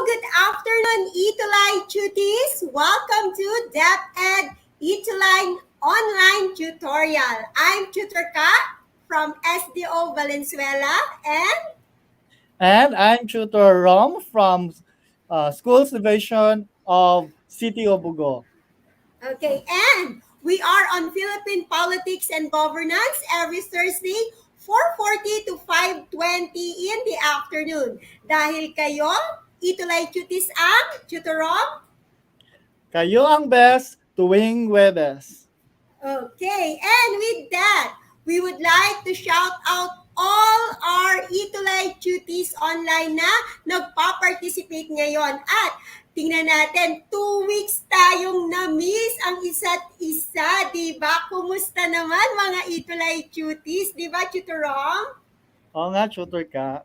good afternoon, Itulay Tuties. Welcome to DepEd Ituline Online Tutorial. I'm Tutor Ka from SDO Valenzuela and And I'm Tutor Rom from Schools Division of City of Bugo. okay, and we are on Philippine Politics and Governance every Thursday 4:40 to 5:20 in the afternoon. Dahil kayo, Itulay Tuties ang Tutorom. Kayo ang best tuwing Webes. Okay, and with that, we would like to shout out all our Itulay Cuties online na nagpa-participate ngayon. At tingnan natin, 2 weeks tayong na-miss ang isa't isa, di ba? Kumusta naman mga Itulay Cuties? Di ba, Tutorong? Oo nga, Tutor Ka.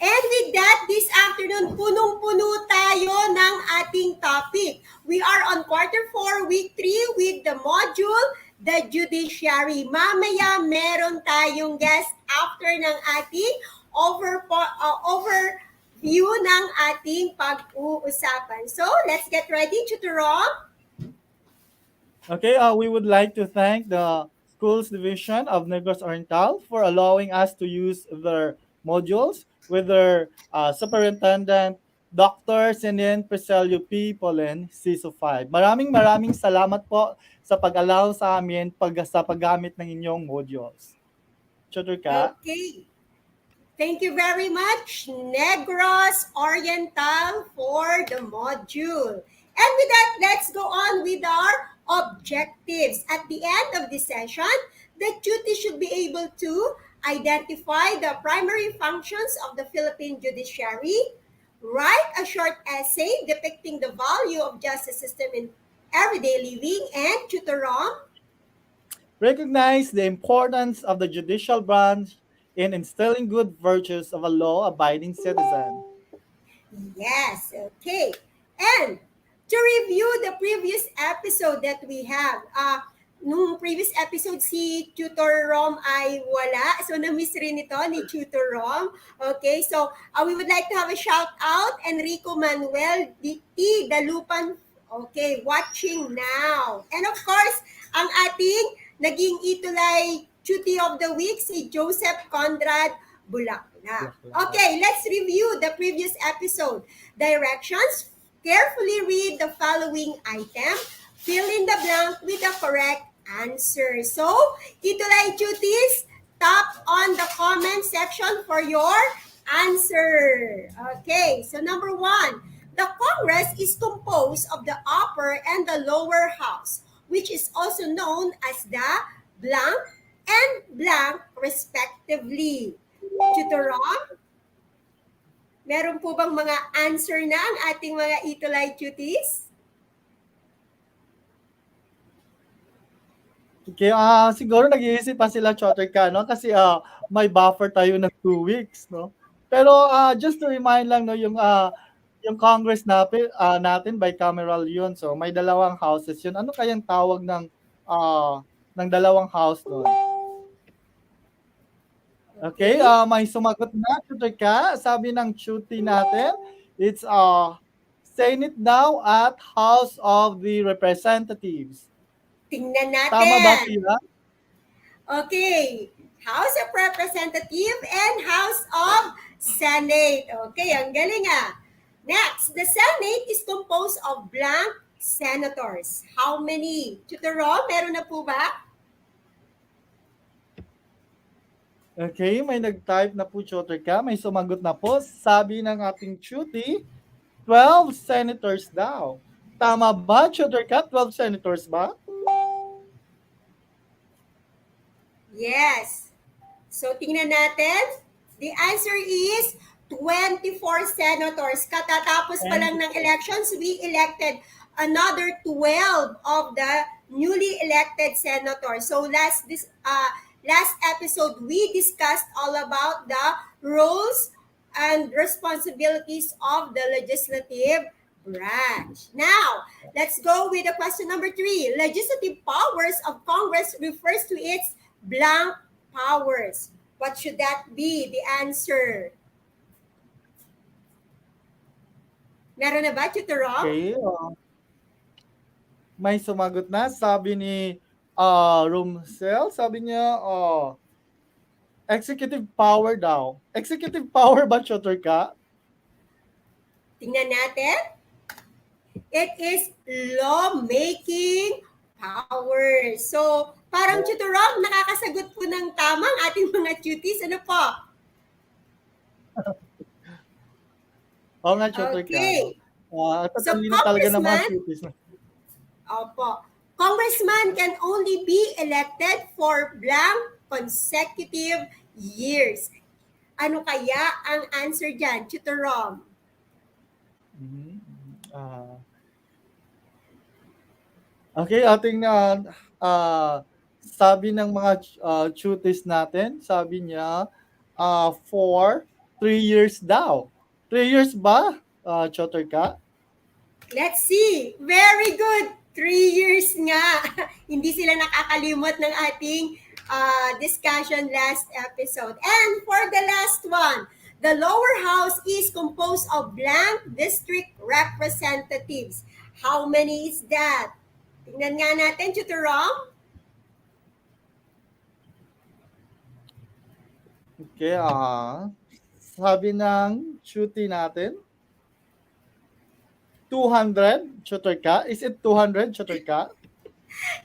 And with that, this afternoon, punong-puno tayo ng ating topic. We are on quarter 4, week 3 with the module, the judiciary. Mamaya, meron tayong guest after ng ating overview ng ating pag-uusapan. So, let's get ready, Tutorong. Okay, we would like to thank the Schools Division of Negros Oriental for allowing us to use their modules with their Superintendent Dr. Sinin Preselio P. Polen, CISO 5. Maraming salamat po sa pag-allow sa amin sa paggamit ng inyong modules. Tutor Ka. Okay. Thank you very much, Negros Oriental, for the module. And with that, let's go on with our objectives. At the end of this session, the tutor should be able to identify the primary functions of the Philippine judiciary, write a short essay depicting the value of justice system in everyday living, and tutorom. Recognize the importance of the judicial branch in instilling good virtues of a law-abiding citizen. Yes, okay. And to review the previous episode that we have, nung previous episode si Tutor Rom ay wala. So, na-miss rin ito ni Tutor Rom. Okay, so we would like to have a shout out, Enrico Manuel T. Dalupan. Okay, watching now. And of course, ang ating naging Itulay Cutie of the Week, si Joseph Conrad Bulaklak. Okay, let's review the previous episode. Directions. Carefully read the following item. Fill in the blank with the correct answer. So, Itulay Cuties, tap on the comment section for your answer. Okay, so number 1. The Congress is composed of the upper and the lower house, which is also known as the blank and blank respectively. Tutorom, meron po bang mga answer na ang ating mga Itulay Cuties? Okay, siguro nag-iisip pa sila, Chotter ka, no? Kasi may buffer tayo ng 2 weeks, no? Pero just to remind lang, no, yung Congress natin bicameral yun. So may dalawang houses yun. Ano kayang tawag ng dalawang house doon? Okay, may sumagot na, Tutor Ka. Sabi ng tutor natin, it's Senate daw at House of the Representatives. Tingnan natin. Tama ba sila? Okay. House of Representative and House of Senate. Okay, ang galing ah. Next, the Senate is composed of blank senators. How many? Tutor Rom, meron na po ba? Okay, may nag-type na po, Tutor Ka. May sumagot na po. Sabi ng ating tutor, 12 senators daw. Tama ba, Tutor Ka? 12 senators ba? Yes. So, tingnan natin. The answer is 24 senators. Katatapos pa lang ng elections, we elected another 12 of the newly elected senators. So, last episode, we discussed all about the roles and responsibilities of the legislative branch. Now, let's go with the question number 3. Legislative powers of Congress refers to its blank powers. What should that be? The answer. Meron na ba, Tutor Rom? Okay, may sumagot na. Sabi ni Rumsel, sabi niya, executive power daw. Executive power ba, Tutor ka? Tingnan natin. It is lawmaking power. So, parang Tutor Rom, nakakasagot po ng tama ang ating mga cuties. Ano po? Oo nga, Tutor ka. Okay. So, Tatalino talaga ng mga Congressman, cuties. opo, Congressman can only be elected for blank consecutive years. Ano kaya ang answer dyan, Tutor Rom? Mhm. Okay, ating sabi ng mga cuties natin, sabi niya, for 3 years daw. 3 years ba, Tutor ka? Let's see. Very good. 3 years nga. Hindi sila nakakalimot ng ating discussion last episode. And for the last one, the lower house is composed of blank district representatives. How many is that? Tingnan nga natin, Tutor Rom. Okay, sabi ng cutie natin, 200, Tutor ka? Is it 200, Tutor ka?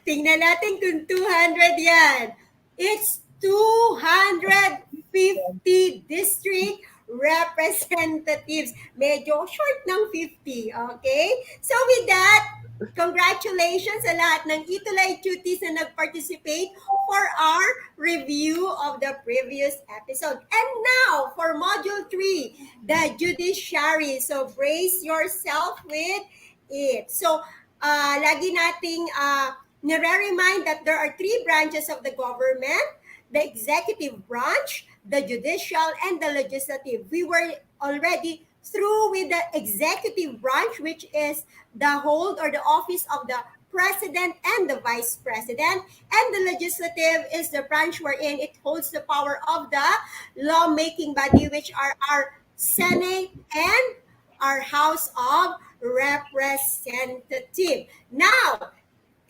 Tingnan natin kung 200 yan. It's 250 district representatives. Medyo short ng 50, okay? So with that, congratulations sa lahat ng Itulay Cuties na nag-participate for our review of the previous episode. And now, for Module 3, the judiciary. So brace yourself with it. So, lagi nating nire-remind that there are three branches of the government: the executive branch, the judicial, and the legislative. We were already through with the executive branch, which is the hold or the office of the president and the vice president. And the legislative is the branch wherein it holds the power of the lawmaking body, which are our Senate and our House of Representative. Now,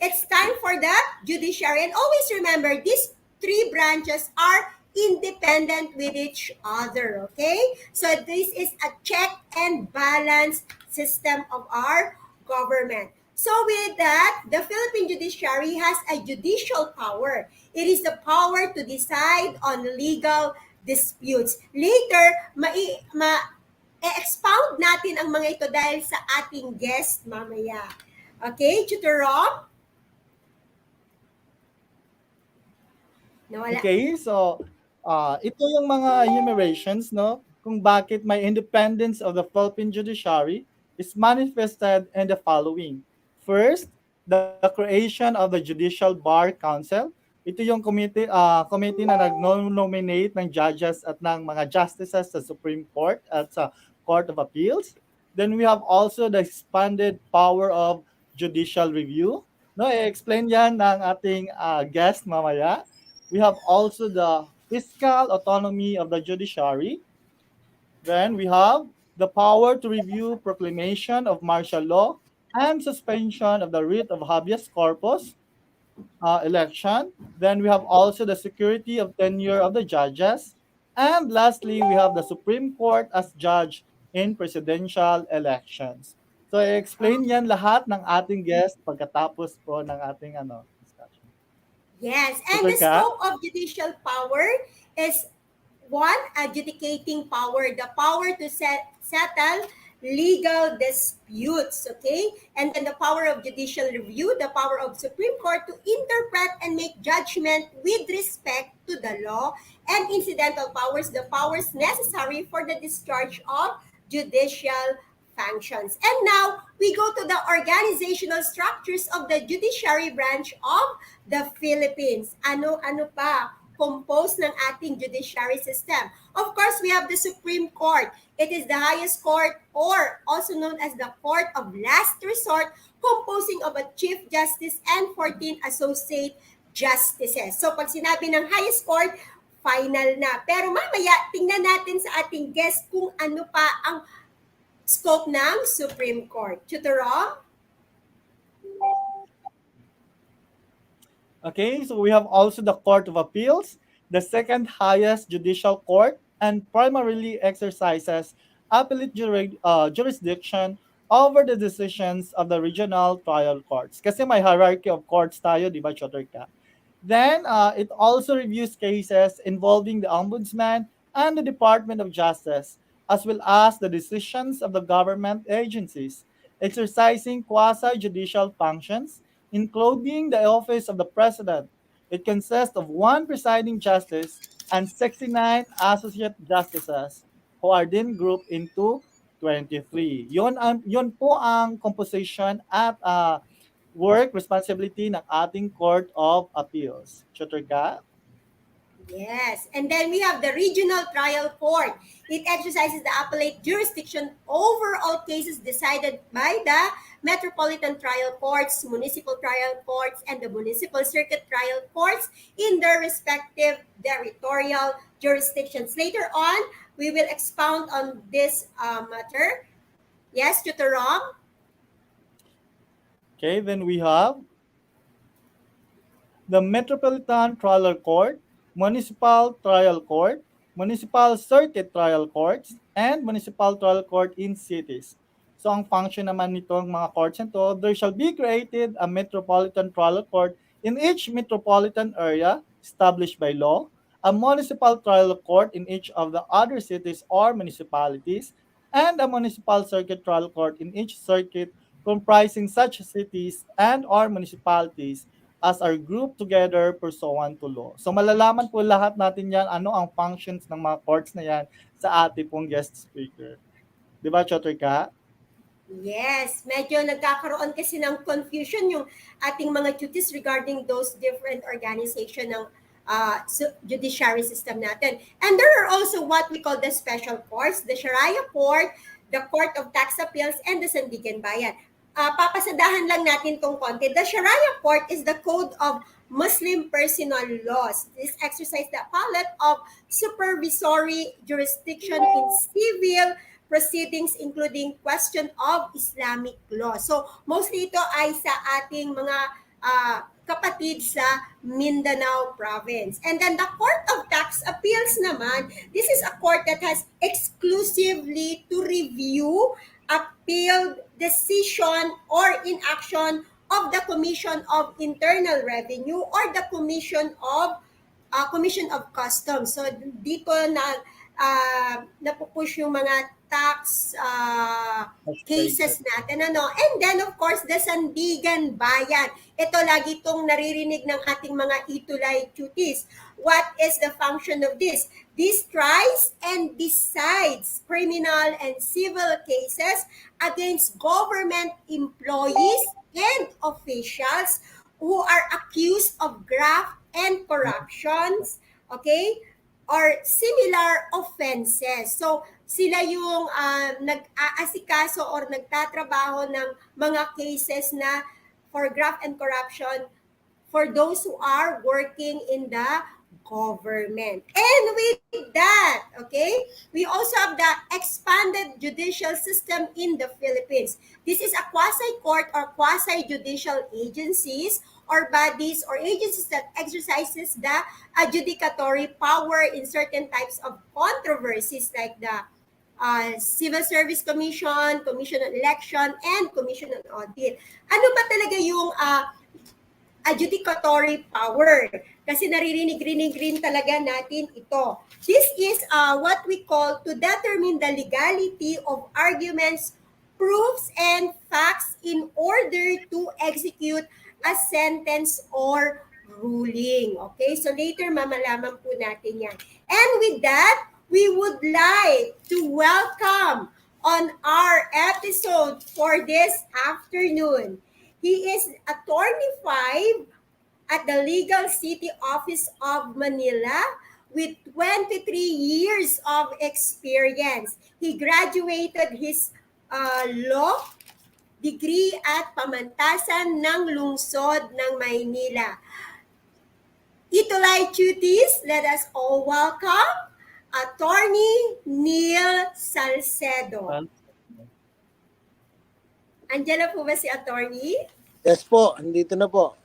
it's time for the judiciary. And always remember, these three branches are independent with each other, okay? So this is a check and balance system of our government. So with that, the Philippine judiciary has a judicial power. It is the power to decide on legal disputes. Later, expound natin ang mga ito dahil sa ating guest mamaya. Okay, Tutor Rom? Nawala. Okay, so ito yung mga enumerations, no? Kung bakit may independence of the Philippine judiciary is manifested in the following. First, the creation of the Judicial Bar Council. Ito yung committee na nag-nominate ng judges at ng mga justices sa Supreme Court at sa Court of Appeals. Then we have also the expanded power of judicial review. No, i-explain yan ng ating guest mamaya. We have also the fiscal autonomy of the judiciary. Then we have the power to review proclamation of martial law and suspension of the writ of habeas corpus election. Then we have also the security of tenure of the judges. And lastly, we have the Supreme Court as judge in presidential elections. So, i-explain yan lahat ng ating guest pagkatapos po ng ating discussion. Yes, and Tutor the ka? scope of judicial power is one, adjudicating power, the power to settle legal disputes, okay? And then the power of judicial review, the power of Supreme Court to interpret and make judgment with respect to the law, and incidental powers, the powers necessary for the discharge of judicial functions. And now, we go to the organizational structures of the judiciary branch of the Philippines. Ano pa composed ng ating judiciary system? Of course, we have the Supreme Court. It is the highest court, or also known as the court of last resort, composing of a Chief Justice and 14 associate justices. So pag sinabi ng highest court, final na. Pero mamaya, tingnan natin sa ating guest kung ano pa ang scope ng Supreme Court. Tutor Rom? Okay, so we have also the Court of Appeals, the second highest judicial court, and primarily exercises appellate jurisdiction over the decisions of the regional trial courts. Kasi may hierarchy of courts tayo, di ba, Choterka? Then, it also reviews cases involving the Ombudsman and the Department of Justice, as well as the decisions of the government agencies, exercising quasi-judicial functions, including the office of the President. It consists of one presiding justice and 69 associate justices who are then grouped into 23. Yun po ang composition at work responsibility ng ating Court of Appeals. Choterka? Yes. And then we have the Regional Trial Court. It exercises the appellate jurisdiction over all cases decided by the Metropolitan Trial Courts, Municipal Trial Courts, and the Municipal Circuit Trial Courts in their respective territorial jurisdictions. Later on, we will expound on this matter. Yes, Tutor Rom? Okay, then we have the Metropolitan Trial Court, Municipal Trial Court, Municipal Circuit Trial Courts, and Municipal Trial Court in cities. So ang function naman nitong mga courts nito, there shall be created a Metropolitan Trial Court in each metropolitan area established by law, a municipal trial court in each of the other cities or municipalities, and a municipal circuit trial court in each circuit comprising such cities and or municipalities as are grouped together pursuant to law. So malalaman po lahat natin yan, ano ang functions ng mga courts na yan sa ating pong guest speaker. Di ba, Choterka? Yes, medyo nagkakaroon kasi ng confusion yung ating mga duties regarding those different organization ng judiciary system natin. And there are also what we call the special courts, the Sharia Court, the Court of Tax Appeals, and the Sandigan Bayan. Papasadahan lang natin tong konti. The Sharia Court is the code of Muslim personal laws. This exercise the palette of supervisory jurisdiction in civil proceedings including question of Islamic law. So, mostly ito ay sa ating mga kapatid sa Mindanao province. And then the Court of Tax Appeals naman, this is a court that has exclusively to review appealed decision or inaction of the Commission of Internal Revenue or the Commission of Customs. So dito na napupush yung mga tax cases natin. And then, of course, the Sandigan Bayan. Ito lagi itong naririnig ng ating mga itulay duties. What is the function of this? This tries and decides criminal and civil cases against government employees and officials who are accused of graft and corruptions, okay, or similar offenses. So, sila yung nag-aasikaso or nagtatrabaho ng mga cases na for graft and corruption for those who are working in the government. And with that, okay, we also have the expanded judicial system in the Philippines. This is a quasi-court or quasi-judicial agencies or bodies or agencies that exercises the adjudicatory power in certain types of controversies like the Civil Service Commission, Commission on Election, and Commission on Audit. Ano ba talaga yung adjudicatory power? Kasi naririnig-rinig rin talaga natin ito. This is what we call to determine the legality of arguments, proofs, and facts in order to execute a sentence or ruling. Okay? So later, mamalaman po natin yan. And with that, we would like to welcome on our episode for this afternoon. He is Attorney 5 at the Legal City Office of Manila with 23 years of experience. He graduated his law degree at Pamantasan ng Lungsod ng Maynila. Itulay duties, let us all welcome Attorney Neil Salcedo. Angela po ba si attorney? Yes po, andito na po.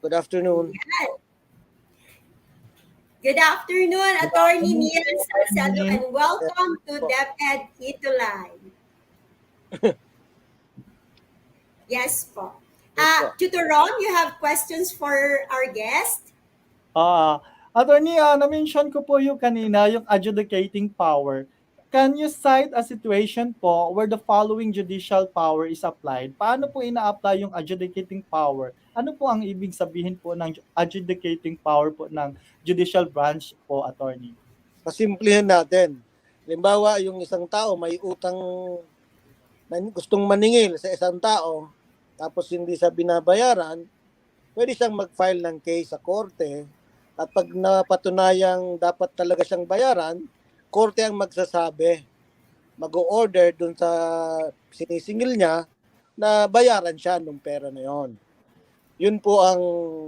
Good afternoon. Good afternoon, Attorney Neil Salcedo, Attorney. and welcome to DepEd Ito Live. Yes po. Yes po. Tutor Ron, you have questions for our guest? Attorney, na-mention ko po yung kanina, yung adjudicating power. Can you cite a situation po where the following judicial power is applied? Paano po ina-apply yung adjudicating power? Ano po ang ibig sabihin po ng adjudicating power po ng judicial branch po, attorney? Pasimplihan natin. Halimbawa, yung isang tao may utang gustong maningil sa isang tao, tapos hindi siya binabayaran, pwede siyang mag-file ng case sa korte, at pag napatunayang dapat talaga siyang bayaran, korte ang magsasabi, mag-o-order dun sa sinisingil niya na bayaran siya ng pera na yon. Yun po ang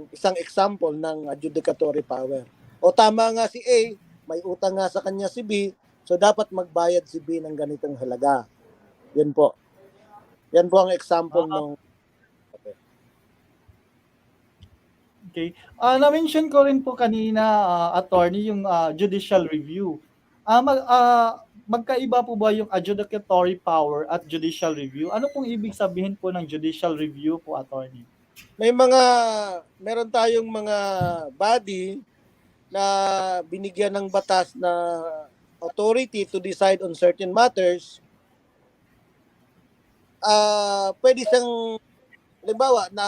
isang example ng adjudicatory power. O tama nga si A, may utang nga sa kanya si B, so dapat magbayad si B ng ganitong halaga. Yan po. Yan po ang example ng... Okay. Na-mention ko rin po kanina, attorney, yung judicial review. Magkaiba po ba yung adjudicatory power at judicial review? Ano pong ibig sabihin po ng judicial review po, attorney? Meron tayong mga body na binigyan ng batas na authority to decide on certain matters. Pwede siyang, halimbawa, na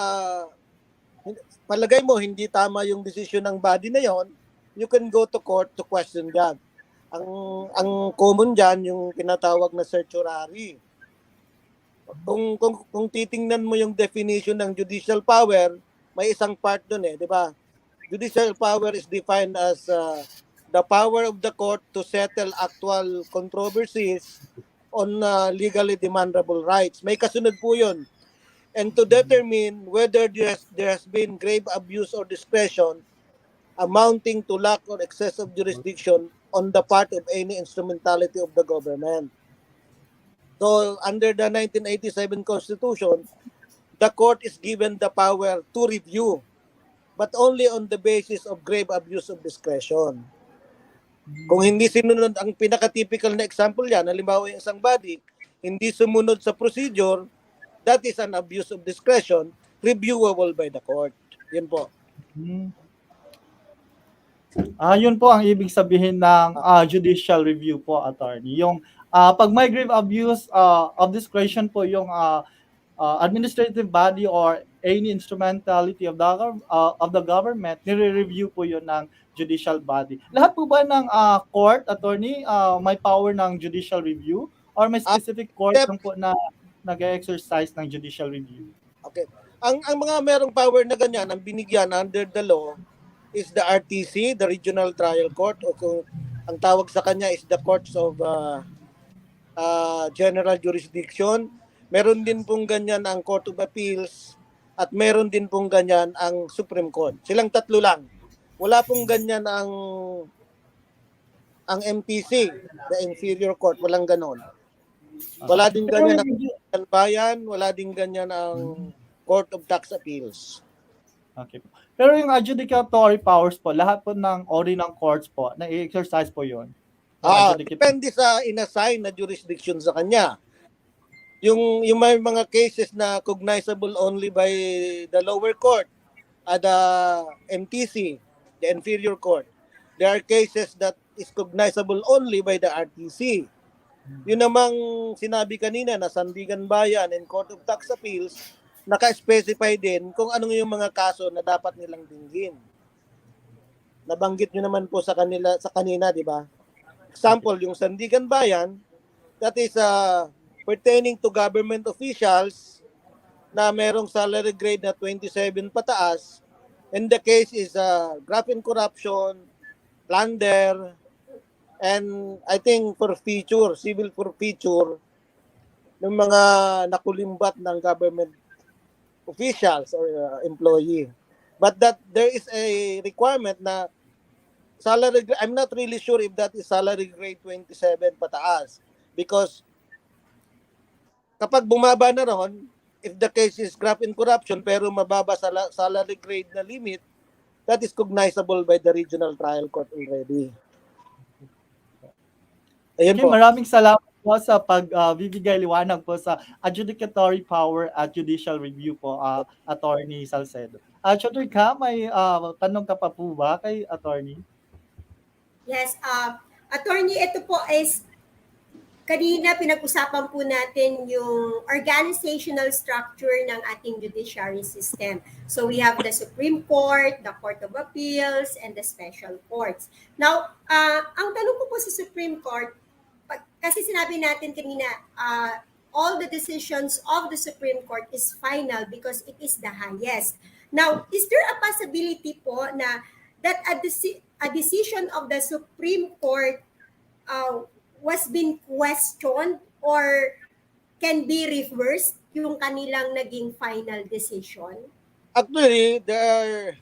palagay mo hindi tama yung decision ng body na yon, you can go to court to question that. Ang common dyan, yung tinatawag na certiorari. Kung titingnan mo yung definition ng judicial power, may isang part doon di ba? Judicial power is defined as the power of the court to settle actual controversies on legally demandable rights. May kasunod po yun. And to determine whether there has been grave abuse or discretion amounting to lack or excessive jurisdiction on the part of any instrumentality of the government. So, under the 1987 Constitution, the court is given the power to review, but only on the basis of grave abuse of discretion. Kung hindi sinunod, ang pinaka-typical na example yan, halimbawa yung isang body, hindi sumunod sa procedure, that is an abuse of discretion, reviewable by the court. Yun po. Yun po ang ibig sabihin ng judicial review po, attorney. Yung pag may grave abuse of discretion po yung administrative body or any instrumentality of the government, nire-review po yun ng judicial body. Lahat po ba ng court, attorney, may power ng judicial review or may specific court lang po na nag-exercise ng judicial review? Okay. Ang mga merong power na ganyan, ang binigyan under the law is the RTC, the Regional Trial Court, o kung ang tawag sa kanya is the Courts of General Jurisdiction. Meron din pong ganyan ang Court of Appeals at meron din pong ganyan ang Supreme Court. Silang tatlo lang. Wala pong ganyan ang MTC, the Inferior Court, walang ganon. Wala din ganyan ang Bayan, wala din ganyan ang Court of Tax Appeals. Okay. Pero yung adjudicatory powers po, lahat po ng ori ng courts po, na-exercise po yun? Depende sa inassign na jurisdiction sa kanya. Yung may mga cases na cognizable only by the lower court, the MTC, the inferior court. There are cases that is cognizable only by the RTC. Yun namang sinabi kanina na Sandigan Bayan and Court of Tax Appeals, naka-specify din kung anong yung mga kaso na dapat nilang dinggin. Nabanggit nyo naman po sa kanina, di ba? Example, yung Sandigan Bayan, that is pertaining to government officials na merong salary grade na 27 pataas, and the case is graft and corruption, plunder, and I think forfeiture, civil forfeiture ng mga nakulimbat ng government officials or employee. But that there is a requirement na salary, I'm not really sure if that is salary grade 27 pataas, because kapag bumaba na ron, if the case is graft in corruption pero mababa sa salary grade na limit, that is cognizable by the regional trial court already. Ayun Okay, po. maraming salamat po sa pagbibigay liwanag po sa adjudicatory power at judicial review po, Attorney Salcedo. Tutor ka, may tanong ka pa po ba kay Attorney? Yes, attorney, ito po is kanina pinag-usapan po natin yung organizational structure ng ating judiciary system. So we have the Supreme Court, the Court of Appeals, and the Special Courts. Now, ang tanong ko po sa Supreme Court, kasi sinabi natin kanina, all the decisions of the Supreme Court is final because it is the highest. Now, is there a possibility po na that a decision of the Supreme Court was been questioned or can be reversed yung kanilang naging final decision? Actually, there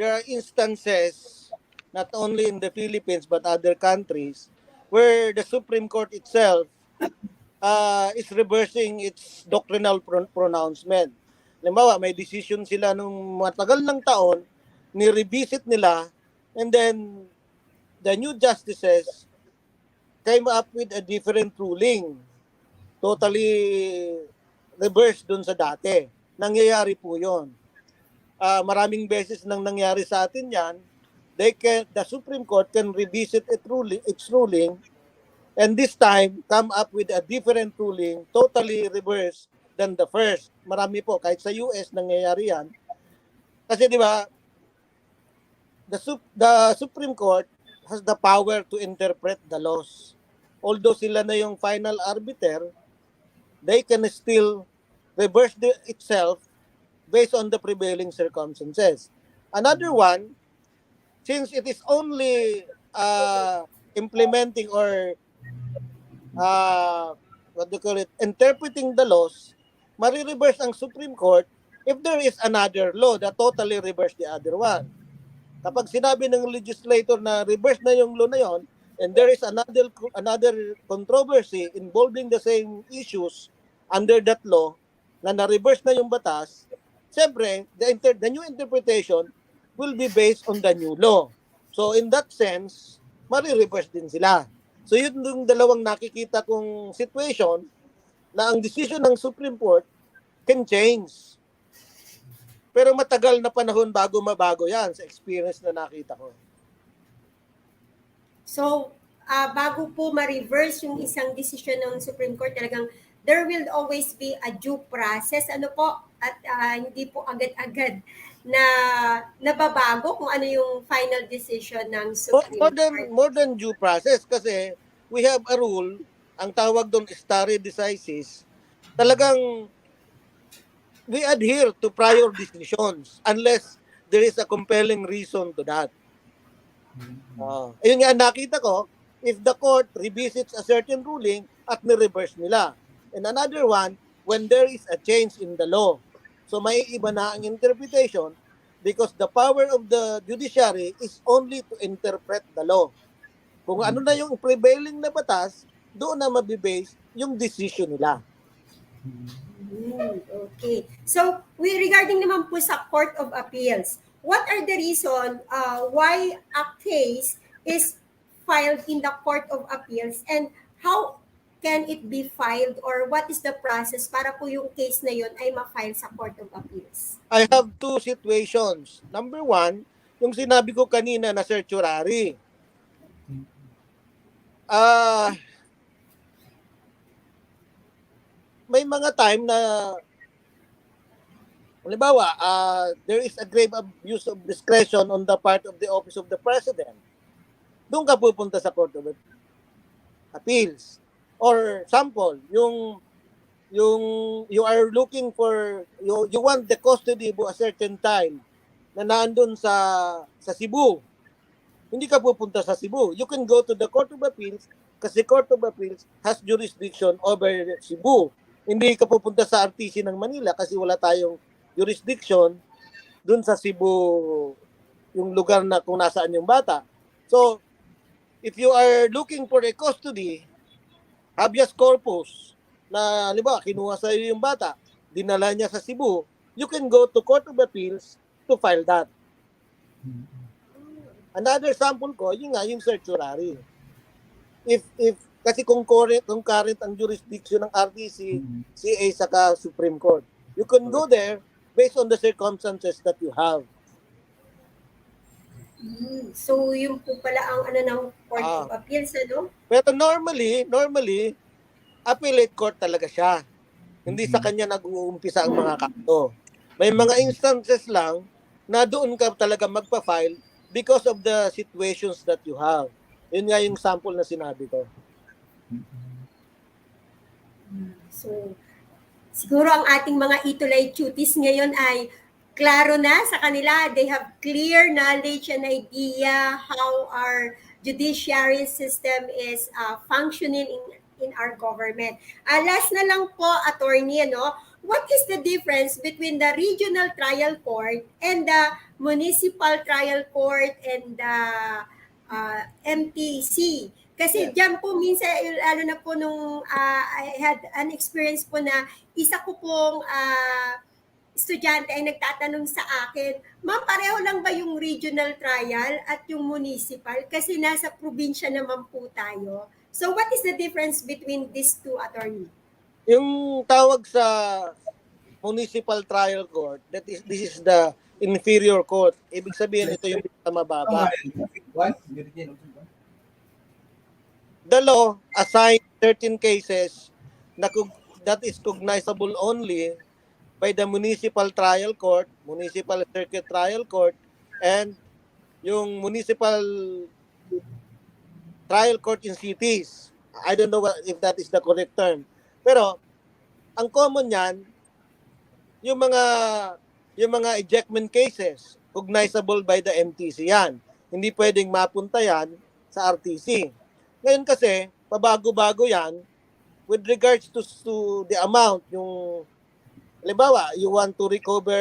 are instances, not only in the Philippines but other countries, where the Supreme Court itself is reversing its doctrinal pronouncement. Halimbawa, may decision sila nung matagal ng taon, ni-revisit nila, and then the new justices came up with a different ruling. Totally reverse dun sa dati. Nangyayari po yun. Maraming beses nang nangyari sa atin yan. The Supreme Court can revisit its ruling and this time come up with a different ruling, totally reverse than the first. Marami po, kahit sa US nangyayari yan. Kasi di ba, the Supreme Court has the power to interpret the laws. Although sila na yung final arbiter, they can still reverse itself based on the prevailing circumstances. Another one, since it is only implementing or interpreting the laws, marireverse ang Supreme Court if there is another law that totally reverse the other one. Kapag sinabi ng legislator na reverse na yung law na yon, and there is another controversy involving the same issues under that law na na-reverse na yung batas, siyempre, the new interpretation will be based on the new law. So in that sense, mari-reverse din sila. So yun yung dalawang nakikita kong situation na ang decision ng Supreme Court can change. Pero matagal na panahon bago mabago yan sa experience na nakita ko. So, bago po ma-reverse yung isang decision ng Supreme Court, talagang there will always be a due process. Ano po? At hindi po agad-agad na nababago kung ano yung final decision ng Supreme Court. More than due process kasi we have a rule, ang tawag doon stare decisis, talagang we adhere to prior decisions unless there is a compelling reason to that. Ayun nga nakita ko, if the court revisits a certain ruling at ni-reverse nila. And another one, when there is a change in the law. So may iba na ang interpretation because the power of the judiciary is only to interpret the law. Kung ano na yung prevailing na batas, doon na mabibase yung decision nila. Okay. So, regarding naman po sa Court of Appeals, what are the reason why a case is filed in the Court of Appeals and how can it be filed or what is the process para po yung case na yun ay ma-file sa Court of Appeals? I have two situations. Number one, yung sinabi ko kanina na certiorari. May mga time na halimbawa, there is a grave abuse of discretion on the part of the Office of the President. Doon ka pupunta sa Court of Appeals. Or sample, yung you are looking for, you want the custody for a certain time na naandun sa Cebu. Hindi ka pupunta sa Cebu. You can go to the Court of Appeals kasi Court of Appeals has jurisdiction over Cebu. Hindi ka pupunta sa RTC ng Manila kasi wala tayong jurisdiction dun sa Cebu, yung lugar na kung nasaan yung bata. So, if you are looking for a custody, habeas corpus, na, halimbawa, kinuha sa iyo yung bata, dinala niya sa Cebu, you can go to Court of Appeals to file that. Another sample ko, yun nga, yung certiorari. Kasi kung current ang jurisdiction ng RTC, CA saka Supreme Court, you can go there based on the circumstances that you have. So, yun po pala ang ng Court of Appeals, ano? Pero normally, appellate court talaga siya. Hindi sa kanya nag-uumpisa ang mga kaso. May mga instances lang na doon ka talaga magpa-file because of the situations that you have. Yun nga yung sample na sinabi ko. So, siguro ang ating mga itulay cuties ngayon ay klaro na sa kanila. They have clear knowledge and idea how our judiciary system is functioning in our government. Last na lang po, attorney, what is the difference between the regional trial court and the municipal trial court and the MTC? Kasi diyan po minsan, lalo na po nung I had an experience po na isa ko pong estudyante ay nagtatanong sa akin, ma'am, pareho lang ba yung regional trial at yung municipal? Kasi nasa probinsya naman po tayo. So what is the difference between these two, attorney? Yung tawag sa municipal trial court, this is the inferior court. Ibig sabihin, ito yung mababa. The law assigned certain cases that is cognizable only by the municipal trial court, municipal circuit trial court, and yung municipal trial court in cities. I don't know if that is the correct term. Pero ang common yan, yung mga ejectment cases, cognizable by the MTC yan. Hindi pwedeng mapunta yan sa RTC. Ngayon kasi, pabago-bago yan with regards to the amount. Yung, halimbawa, you want to recover,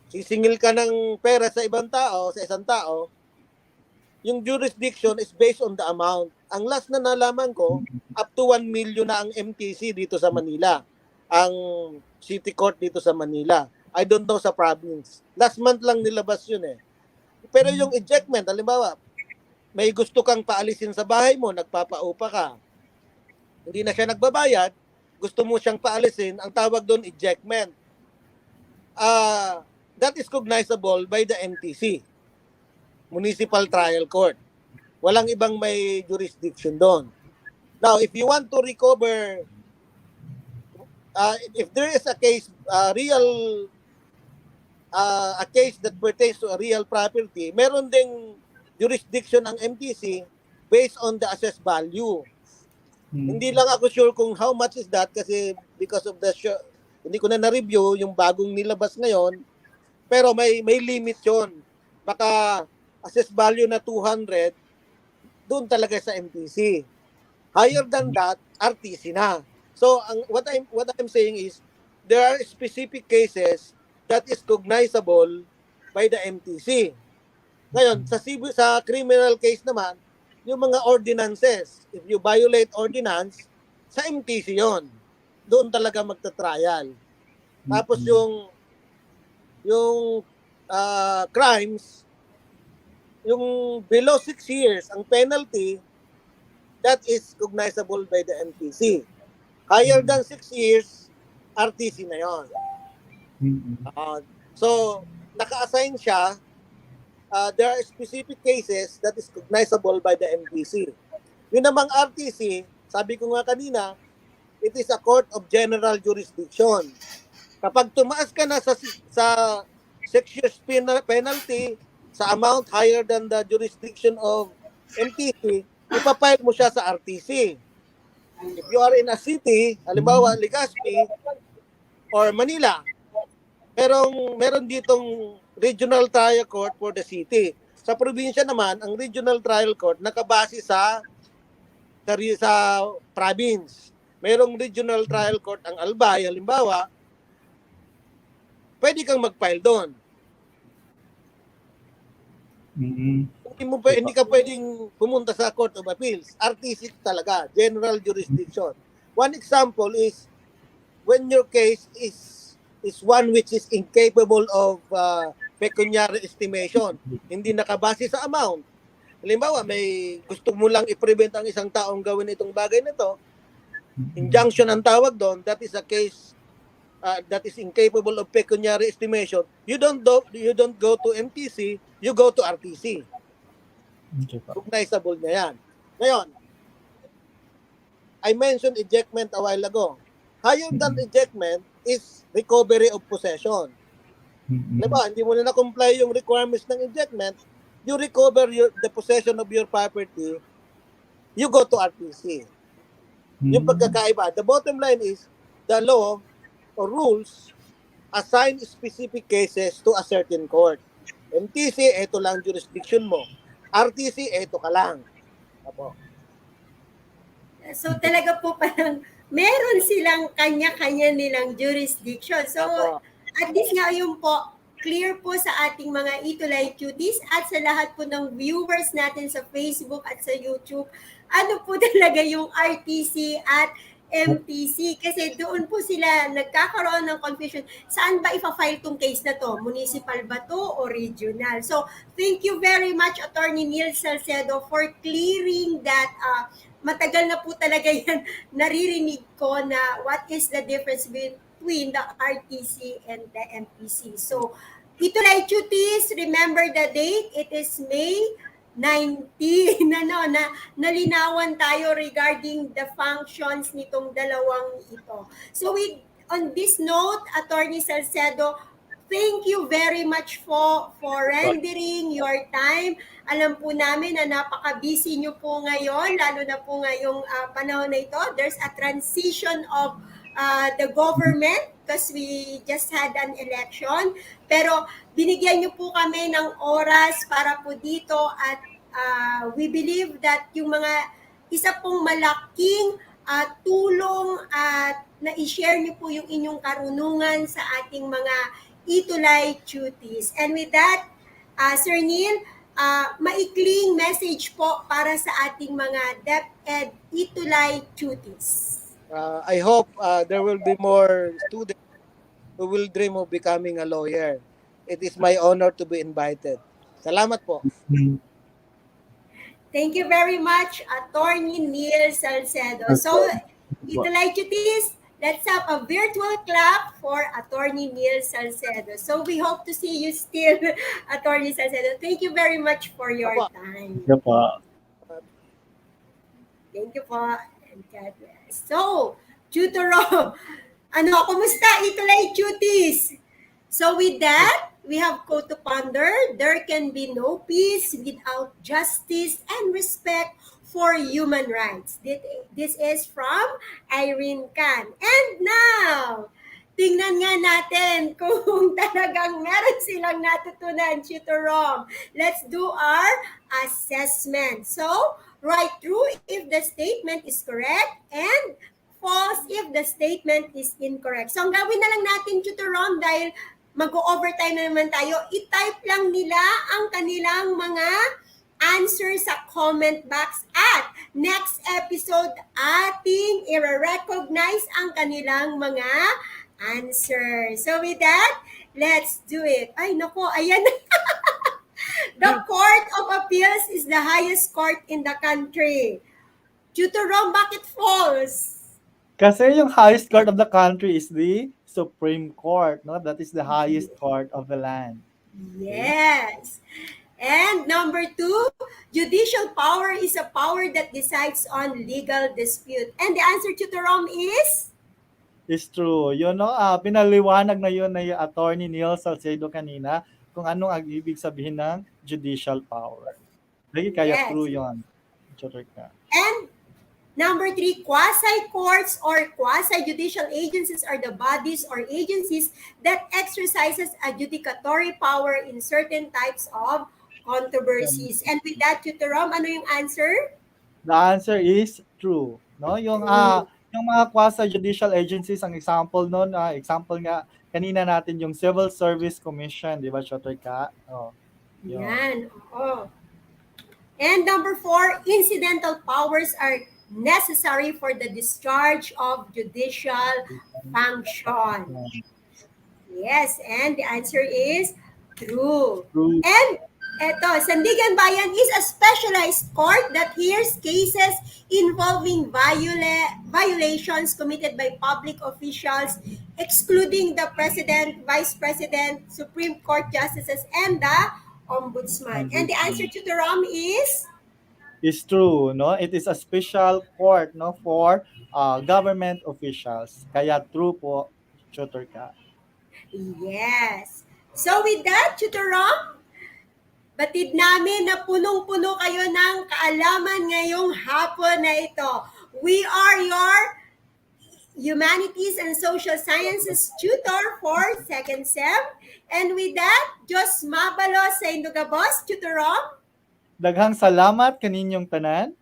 sisingil ka ng pera sa isang tao, yung jurisdiction is based on the amount. Ang last na nalaman ko, up to 1 million na ang MTC dito sa Manila. Ang city court dito sa Manila. I don't know sa province. Last month lang nilabas yun eh. Pero yung ejectment, halimbawa, may gusto kang paalisin sa bahay mo, nagpapaupa ka. Hindi na siya nagbabayad, gusto mo siyang paalisin, ang tawag doon ejectment. That is cognizable by the MTC, Municipal Trial Court. Walang ibang may jurisdiction doon. Now, if you want to recover, if there is a case, a case that pertains to a real property, meron ding jurisdiction ng MTC based on the assessed value. Hindi lang ako sure kung how much is that kasi because of the hindi ko na-review yung bagong nilabas ngayon, pero may limit yon. Baka assessed value na 200 doon talaga sa MTC. Higher than that, RTC na. So what I'm saying is there are specific cases that is cognizable by the MTC. Ngayon, sa criminal case naman, yung mga ordinances, if you violate ordinance, sa MTC yon. Doon talaga magta-trial. Tapos yung crimes, yung below 6 years, ang penalty, that is cognizable by the MTC. Higher than 6 years, RTC na yon. So, naka-assign siya. There are specific cases that is cognizable by the MTC. Yun namang RTC, sabi ko nga kanina, it is a court of general jurisdiction. Kapag tumaas ka na sa 6 years penalty, sa amount higher than the jurisdiction of MTC, ipapile mo siya sa RTC. If you are in a city, halimbawa Legazpi or Manila, meron ditong regional trial court for the city. Sa probinsya naman, ang regional trial court nakabase sa province. Merong regional trial court ang Albay, halimbawa, pwede kang mag-file doon. Hindi ka pwedeng pumunta sa Court of Appeals. RTC talaga, general jurisdiction. One example is when your case is one which is incapable of pecuniary estimation, hindi nakabase sa amount. Halimbawa, may gusto mo lang i-prevent ang isang taong gawin itong bagay na to, injunction ang tawag doon, that is a case that is incapable of pecuniary estimation. You don't go to MTC, you go to RTC. Okay po. Recognizable na yan. Ngayon, I mentioned ejectment a while ago. Higher than ejectment is recovery of possession. Diba? Hindi mo na na-comply yung requirements ng ejectment, you recover the possession of your property, you go to RTC. Yung pagkakaiba. The bottom line is, the law or rules assign specific cases to a certain court. MTC, eto lang jurisdiction mo. RTC, eto ka lang. Apo. So talaga po parang meron silang kanya-kanya nilang jurisdiction. So Apo. at least ngayon po, clear po sa ating mga Itulay Cuties at sa lahat po ng viewers natin sa Facebook at sa YouTube, ano po talaga yung RTC at MTC kasi doon po sila nagkakaroon ng confusion. Saan ba ipa-file tong case na to? Municipal ba to o regional? So, thank you very much, Attorney Neil Salcedo, for clearing that. Matagal na po talaga yan naririnig ko na what is the difference between the RTC and the MTC. So, Itulay Cuties, remember the date. It is May 19 na nalinawan tayo regarding the functions nitong dalawang ito. So on this note, Attorney Salcedo, thank you very much for rendering your time. Alam po namin na napaka-busy nyo po ngayon, lalo na po ngayong panahon na ito. There's a transition of the government because we just had an election. Pero binigyan niyo po kami ng oras para po dito at we believe that yung mga isa pong malaking tulong at na-share niyo po yung inyong karunungan sa ating mga Itulay Cuties. And with that, Sir Neil, maikling message po para sa ating mga DepEd Itulay Cuties. I hope there will be more students who will dream of becoming a lawyer. It is my honor to be invited. Salamat po. Thank you very much, Attorney Neil Salcedo. So, Itulay Cuties, let's have a virtual clap for Attorney Neil Salcedo. So, we hope to see you still, Attorney Salcedo. Thank you very much for your time. Thank you po. Thank you po. And God bless. So, Tutor Rob, kumusta Itulay Cuties? So with that, we have quote to ponder, there can be no peace without justice and respect for human rights. This is from Irene Can. And now, tingnan nga natin kung talagang meron silang natutunan, Tutor Rob. Let's do our assessment. So, right through if the statement is correct and false if the statement is incorrect. So, ang gawin na lang natin, Tutor Rom, dahil mag-overtime na naman tayo, i-type lang nila ang kanilang mga answer sa comment box at next episode ating i-recognize ang kanilang mga answer. So with that, let's do it. Ay, nako, ayan. The Court of Appeals is the highest court in the country. Tutor Rom, bakit false? Kasi yung highest court of the country is the Supreme Court, no? That is the highest court of the land. Yes. And number 2, judicial power is a power that decides on legal dispute. And the answer, Tutor Rom, is? It's true. Yun, no? Pinaliwanag na yun na yung Attorney Neil Salcedo kanina kung anong ang ibig sabihin ng judicial power. Lagi kaya Yes. true yun. Tutor ka. And number 3, quasi-courts or quasi-judicial agencies are the bodies or agencies that exercises adjudicatory power in certain types of controversies. And with that, Tutor Rom, ano yung answer? The answer is true. No? Yung mga quasi-judicial agencies, ang example nun, example nga, kanina natin yung Civil Service Commission, di ba, Tutor ka? Oh, yun. Yan. Oo. And number 4, incidental powers are necessary for the discharge of judicial function. Yes, and the answer is true. True. And eto, Sandigan Bayan is a specialized court that hears cases involving violations committed by public officials, excluding the President, Vice President, Supreme Court Justices, and the Ombudsman. And the answer to the Ram is Is true, no? It is a special court, no, for government officials. Kaya true po, tutor ka. yes. So with that, Tutor Ram, batid namin na punong-puno kayo ng kaalaman ngayong hapon na ito. We are your Humanities and Social Sciences tutor for second sem. And with that, Diyos mabalo sa Indugabos, Tutor Rom. Daghang salamat kaninyong tanan.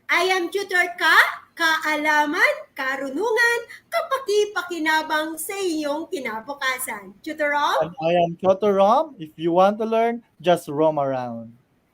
I am Tutor Ka, kaalaman, karunungan, kapaki-pakinabang sa iyong kinabukasan. Tutor Rom. And I am Tutor Rom. If you want to learn, just roam around.